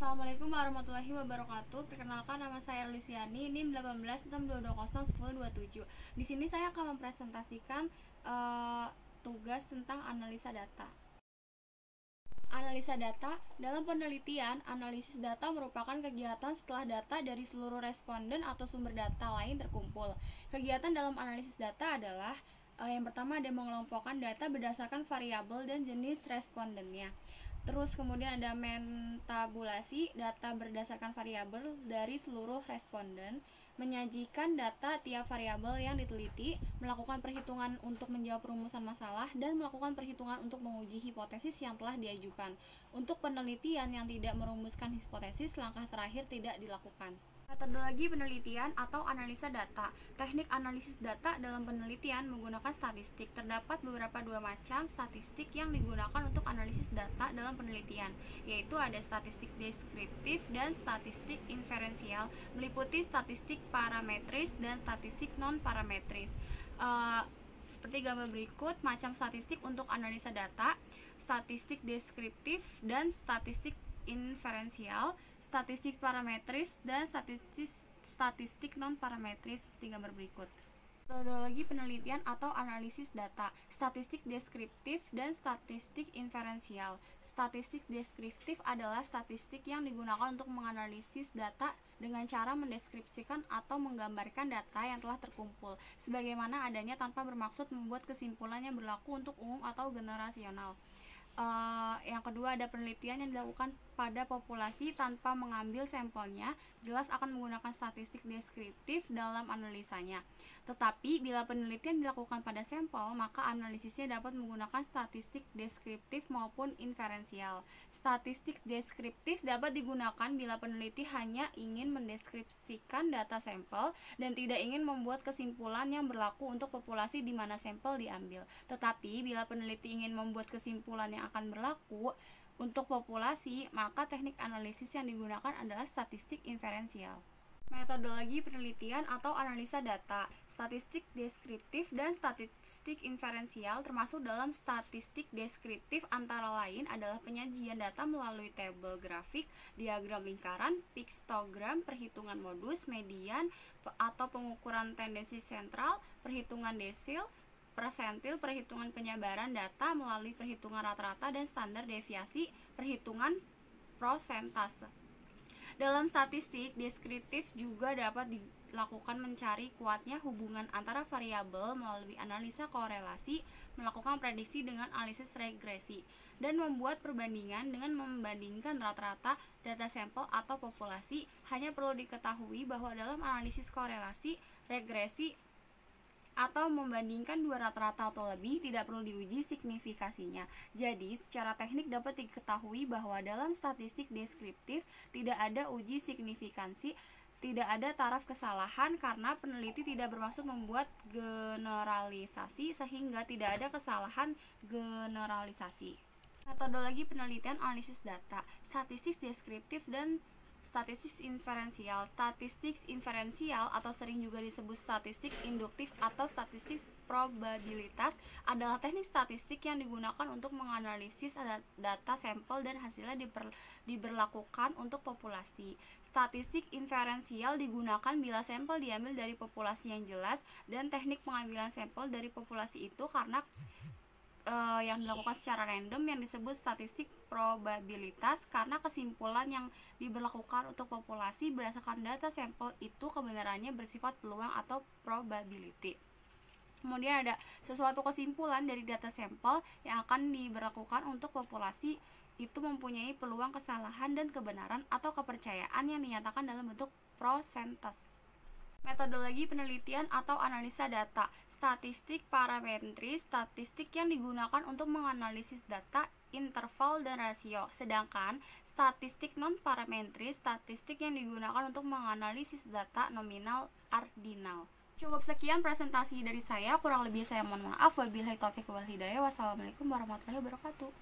Assalamualaikum warahmatullahi wabarakatuh. Perkenalkan, nama saya Erlisiani, NIM 1862201027. Di sini saya akan mempresentasikan tugas tentang analisa data. Analisa data dalam penelitian, analisis data merupakan kegiatan setelah data dari seluruh responden atau sumber data lain terkumpul. Kegiatan dalam analisis data adalah yang pertama ada mengelompokkan data berdasarkan variabel dan jenis respondennya. Terus kemudian ada mentabulasi data berdasarkan variabel dari seluruh responden, menyajikan data tiap variabel yang diteliti, melakukan perhitungan untuk menjawab rumusan masalah, dan melakukan perhitungan untuk menguji hipotesis yang telah diajukan. Untuk penelitian yang tidak merumuskan hipotesis, langkah terakhir tidak dilakukan. Metodologi penelitian atau analisa data. Teknik analisis data dalam penelitian menggunakan statistik. Terdapat dua macam statistik yang digunakan untuk analisis data dalam penelitian, yaitu ada statistik deskriptif dan statistik inferensial, meliputi statistik parametris dan statistik non-parametris. Seperti gambar berikut macam statistik untuk analisa data: statistik deskriptif dan statistik inferensial, statistik parametris, dan statistik non-parametris seperti gambar berikut. Metodologi penelitian atau analisis data, statistik deskriptif dan statistik inferensial. Statistik deskriptif adalah statistik yang digunakan untuk menganalisis data dengan cara mendeskripsikan atau menggambarkan data yang telah terkumpul, sebagaimana adanya tanpa bermaksud membuat kesimpulan yang berlaku untuk umum atau generasional. Yang kedua ada penelitian yang dilakukan pada populasi tanpa mengambil sampelnya, jelas akan menggunakan statistik deskriptif dalam analisanya. Tetapi bila penelitian dilakukan pada sampel, maka analisisnya dapat menggunakan statistik deskriptif maupun inferensial. Statistik deskriptif dapat digunakan bila peneliti hanya ingin mendeskripsikan data sampel dan tidak ingin membuat kesimpulan yang berlaku untuk populasi di mana sampel diambil. Tetapi bila peneliti ingin membuat kesimpulan yang akan berlaku untuk populasi, maka teknik analisis yang digunakan adalah statistik inferensial. Metodologi penelitian atau analisa data, statistik deskriptif dan statistik inferensial termasuk dalam statistik deskriptif antara lain adalah penyajian data melalui tabel grafik, diagram lingkaran, piktogram, perhitungan modus, median atau pengukuran tendensi sentral, perhitungan desil, persentil, perhitungan penyebaran data melalui perhitungan rata-rata dan standar deviasi, perhitungan prosentase. Dalam statistik deskriptif juga dapat dilakukan mencari kuatnya hubungan antara variabel melalui analisa korelasi, melakukan prediksi dengan analisis regresi, dan membuat perbandingan dengan membandingkan rata-rata data sampel atau populasi. Hanya perlu diketahui bahwa dalam analisis korelasi, regresi, atau membandingkan dua rata-rata atau lebih tidak perlu diuji signifikasinya. Jadi, secara teknik dapat diketahui bahwa dalam statistik deskriptif tidak ada uji signifikansi, tidak ada taraf kesalahan karena peneliti tidak bermaksud membuat generalisasi sehingga tidak ada kesalahan generalisasi. Metodologi penelitian analisis data, statistik deskriptif dan statistik inferensial. Statistik inferensial atau sering juga disebut statistik induktif atau statistik probabilitas adalah teknik statistik yang digunakan untuk menganalisis data sampel dan hasilnya diberlakukan untuk populasi. Statistik inferensial digunakan bila sampel diambil dari populasi yang jelas, dan teknik pengambilan sampel dari populasi itu karena yang dilakukan secara random yang disebut statistik probabilitas karena kesimpulan yang diberlakukan untuk populasi berdasarkan data sampel itu kebenarannya bersifat peluang atau probability. Kemudian ada sesuatu kesimpulan dari data sampel yang akan diberlakukan untuk populasi itu mempunyai peluang kesalahan dan kebenaran atau kepercayaan yang dinyatakan dalam bentuk prosentase. Metodologi penelitian atau analisa data, statistik parametris, statistik yang digunakan untuk menganalisis data, interval, dan rasio. Sedangkan statistik non-parametris, statistik yang digunakan untuk menganalisis data nominal, ordinal. Cukup sekian presentasi dari saya, kurang lebih saya mohon maaf. Wabillahi taufiq wal hidayah. Wassalamualaikum warahmatullahi wabarakatuh.